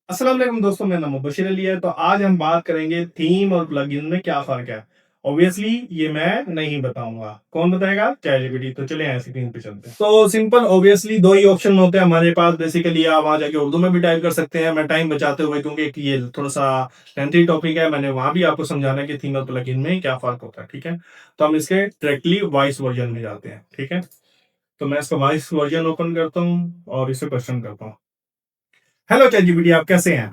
अस्सलाम वालेकुम दोस्तों, मेरा नाम बशीर अली है। तो आज हम बात करेंगे थीम और प्लगइन में क्या फ़र्क है। ऑब्वियसली ये मैं नहीं बताऊँगा, कौन बताएगा? चैटजीपीटी। तो चलिए यहाँ स्क्रीन पे चलते हैं। तो सिंपल ऑब्वियसली 2 ही ऑप्शन होते हैं हमारे पास बेसिकली। आप वहाँ जाके उर्दू में भी टाइप कर सकते हैं, मैं टाइम बचाते हुए, क्योंकि एक ये थोड़ा-सा लेंथी टॉपिक है, मैंने वहाँ भी आपको समझाना है कि थीम और प्लगइन में क्या फ़र्क होता है, ठीक है? तो हम इसके डायरेक्टली वॉइस वर्ज़न में जाते हैं, ठीक है? तो मैं इसका वॉइस वर्ज़न ओपन करता हूँ और इसे क्वेश्चन करता हूँ। हेलो चैटजीपीटी, आप कैसे हैं?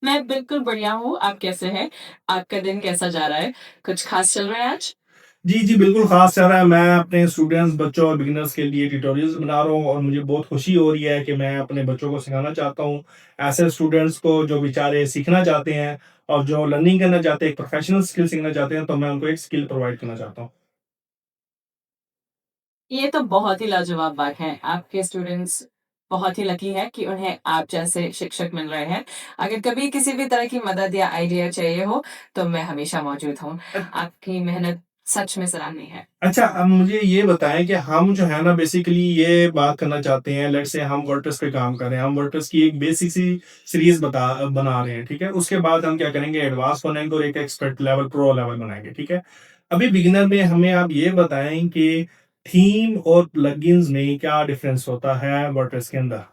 मैं बिल्कुल बढ़िया हूँ, आप कैसे हैं? आपका दिन कैसा जा रहा है? कुछ ख़ास चल रहा है आज? जी, जी, बिल्कुल ख़ास चल रहा है। मैं अपने स्टूडेंट्स, बच्चों और बिगिनर्स के लिए ट्यूटोरियल्स बना रहा हूँ और मुझे बहुत खुशी हो रही है कि मैं अपने बच्चों को सिखाना चाहता हूँ, ऐसे स्टूडेंट्स को जो बेचारे सीखना चाहते हैं और जो लर्निंग करना चाहते हैं, एक प्रोफ़ेशनल स्किल सीखना चाहते हैं, तो मैं उनको एक स्किल प्रोवाइड करना चाहता हूँ। ये तो बहुत ही लाजवाब बात है। आपके स्टूडेंट्स बहुत ही लकी हैं कि उन्हें आप जैसे शिक्षक मिल रहे हैं। अगर कभी किसी भी तरह की मदद या आइडिया चाहिए हो, तो मैं हमेशा मौजूद हूँ। अ आपकी मेहनत सच में सराहनीय है। अच्छा, अब मुझे ये बताएँ कि हम जो है ना बेसिकली ये बात करना चाहते हैं, लेट्स से हम वर्डप्रेस पे काम कर रहे हैं, हम वर्डप्रेस की एक बेसिक सी सीरीज़ बना रहे हैं, ठीक है? उसके बाद हम क्या करेंगे, एडवांस बनाएँगे और एक एक्सपर्ट लेवल, प्रो लेवल बनाएँगे, ठीक है? अभी बिगिनर में हमें आप ये बताएँ कि थीम और प्लगइन्स में क्या डिफरेंस होता है वर्डप्रेस के अंदर?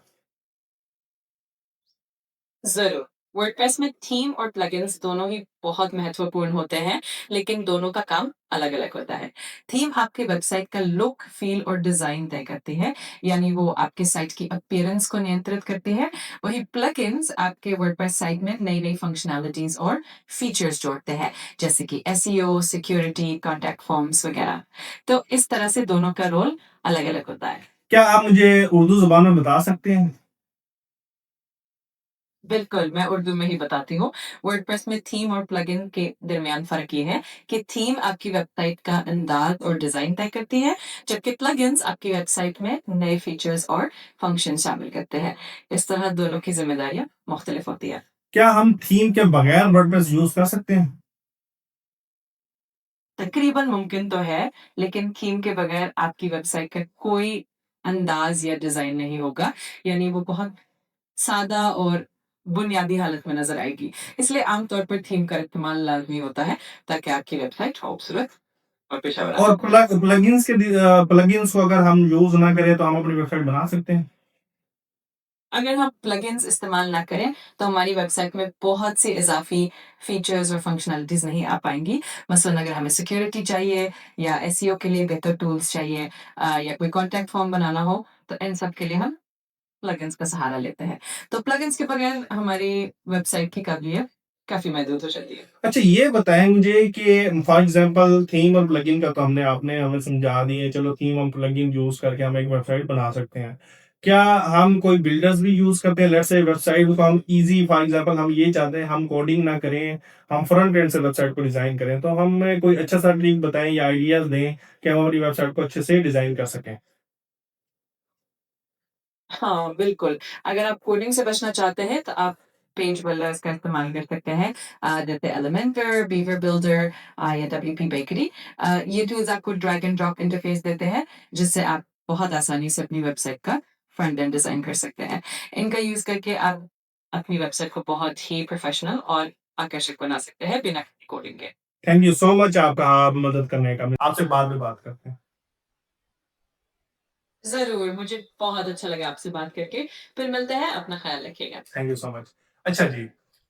ज़रूर। वर्डप्रेस में थीम और प्लगइन्स दोनों ही बहुत महत्वपूर्ण होते हैं, लेकिन दोनों का काम अलग-अलग होता है। थीम आपके वेबसाइट का लुक, फ़ील और डिज़ाइन तय करती है, यानी वो आपके साइट की अपीयरेंस को नियंत्रित करती है। वहीं प्लगइन्स आपके वर्डप्रेस साइट में नई-नई फंक्शनैलिटीज़ और फीचर्स जोड़ते हैं, जैसे कि एसईओ, सिक्योरिटी, कॉन्टैक्ट फ़ॉर्म्स वगैरह। तो इस तरह से दोनों का रोल अलग-अलग होता है। क्या आप मुझे उर्दू ज़ुबान में बता सकते हैं? बिल्कुल, मैं उर्दू में ही बताती हूँ। वर्डप्रेस में थीम और प्लगइन के दरमियान फ़र्क ये है कि थीम आपकी वेबसाइट का अंदाज़ और डिज़ाइन तय करती है, जबकि प्लगइन्स आपकी वेबसाइट में नए फीचर्स और फंक्शन शामिल करते हैं। इस तरह दोनों की ज़िम्मेदारियाँ मुख्तलिफ होती हैं। क्या हम थीम के बगैर वर्डप्रेस यूज़ कर सकते हैं? तकरीबन मुमकिन तो है, लेकिन थीम के बगैर आपकी वेबसाइट का कोई अंदाज़ या डिज़ाइन नहीं होगा, यानी वो बहुत सादा और बुनियादी हालत में नज़र आएगी। इसलिए आमतौर पर थीम का इस्तेमाल लाज़मी होता है, ताकि आपकी वेबसाइट खूबसूरत और पेशेवराना और हो। प्लगइन्स को अगर हम यूज़ ना करें तो हम अपनी वेबसाइट बना सकते हैं? अगर हम प्लगइन्स इस्तेमाल ना करें, तो हमारी वेबसाइट में बहुत सी इज़ाफ़ी फ़ीचर्स और फ़ंक्शनैलिटीज़ नहीं आ पाएँगी। मसलन अगर हमें सिक्योरिटी चाहिए या एसईओ के लिए बेहतर टूल्स चाहिए या कोई कॉन्टैक्ट फ़ॉर्म बनाना हो, तो इन सब के लिए हम प्लगइन्स का सहारा लेते हैं। तो प्लगइन्स के बगैर हमारी वेबसाइट की काबिलियत काफ़ी महदूद हो जाती है। अच्छा, ये बताएँ मुझे कि फॉर एग्ज़ाम्पल थीम और प्लगइन का तो आपने हमें समझा दिए, चलो थीम और प्लगइन यूज़ करके हम एक वेबसाइट बना सकते हैं। क्या हम कोई बिल्डर्स भी यूज़ करते हैं? लेट्स से वेबसाइट को हम ईज़ी, फॉर एग्ज़ाम्पल हम ये चाहते हैं हम कोडिंग ना करें, हम फ्रंट एंड से वेबसाइट को डिज़ाइन करें, तो हमें कोई अच्छा-सा ट्रिक बताएँ या आइडियाज़ दें कि हम अपनी वेबसाइट को अच्छे से डिज़ाइन कर सकें? हाँ, बिल्कुल। अगर आप कोडिंग से बचना चाहते हैं, तो आप पेज बिल्डर्स का इस्तेमाल कर सकते हैं जैसे एलिमेंटर, बीवर बिल्डर या डब्ल्यूपी बेकरी। ये टूल्स आपको ड्रैग एंड ड्रॉप इंटरफ़ेस देते हैं, जिससे आप बहुत आसानी से अपनी वेबसाइट का फ्रंट एंड डिज़ाइन कर सकते हैं। इनका यूज़ करके आप अपनी वेबसाइट को बहुत ही प्रोफ़ेशनल और आकर्षक बना सकते हैं, बिना किसी कोडिंग के। थैंक यू सो मच आपका मदद करने का। आपसे बाद में बात करते हैं। ज़रूर, मुझे बहुत अच्छा लगा आपसे बात करके। फिर मिलते हैं, अपना ख़्याल रखिएगा। Thank you so much. अच्छा जी,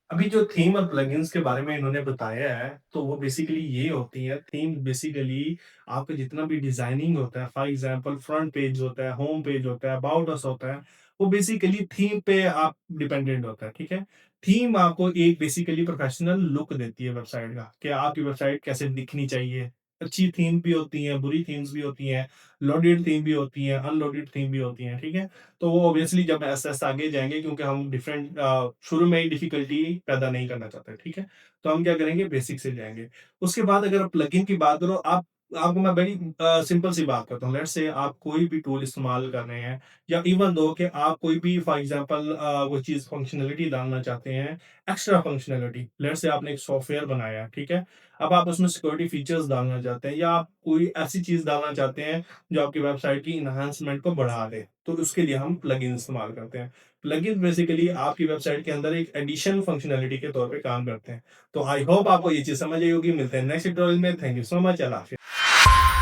अभी जो थीम और प्लगइन्स के बारे में इन्होंने बताया है, तो वो बेसिकली ये होती है, थीम बेसिकली आपका जितना भी डिज़ाइनिंग होता है, फॉर एग्ज़ाम्पल फ्रंट पेज होता है, होम पेज होता है, अबाउट अस होता है, वो बेसिकली थीम पे आप डिपेंडेंट होता है, ठीक है? थीम आपको एक बेसिकली प्रोफेशनल लुक देती है वेबसाइट का, कि आपकी वेबसाइट कैसे दिखनी चाहिए। अच्छी थीम भी होती हैं, बुरी थीम्स भी होती हैं, लोडेड थीम भी होती हैं, अनलोडेड थीम भी होती हैं, ठीक है? तो वो ऑब्वियसली जब ऐसे-ऐसे आगे जाएँगे, क्योंकि हम डिफरेंट शुरू में ही डिफ़िकल्टी पैदा नहीं करना चाहते, ठीक है? तो हम क्या करेंगे, बेसिक से जाएँगे। उसके बाद अगर आप प्लगइन की बात करो, आप आपको मैं बड़ी सिंपल सी बात करता हूँ। लेट्स से आप कोई भी टूल इस्तेमाल कर रहे हैं या इवन दो कि आप कोई भी फॉर एग्ज़ाम्पल वो चीज़ फ़ंक्शनैलिटी डालना चाहते हैं, एक्स्ट्रा फ़ंक्शनैलिटी। लेट्स से आपने एक सॉफ्टवेयर बनाया है, ठीक है? अब आप उसमें सिक्योरिटी फीचर्स डालना चाहते हैं या आप कोई ऐसी चीज़ डालना चाहते हैं जो आपकी वेबसाइट की एनहांसमेंट को बढ़ा दे। तो उसके लिए हम प्लगइन इस्तेमाल करते हैं। प्लगइन बेसिकली आपकी वेबसाइट के अंदर एक एडिशन फंक्शनैलिटी के तौर पे काम करते हैं। तो आई होप आपको ये चीज़ समझ आई होगी। मिलते हैं नेक्स्ट ट्यूटोरियल में। Thank you so much. अल्लाह हाफ़िज़।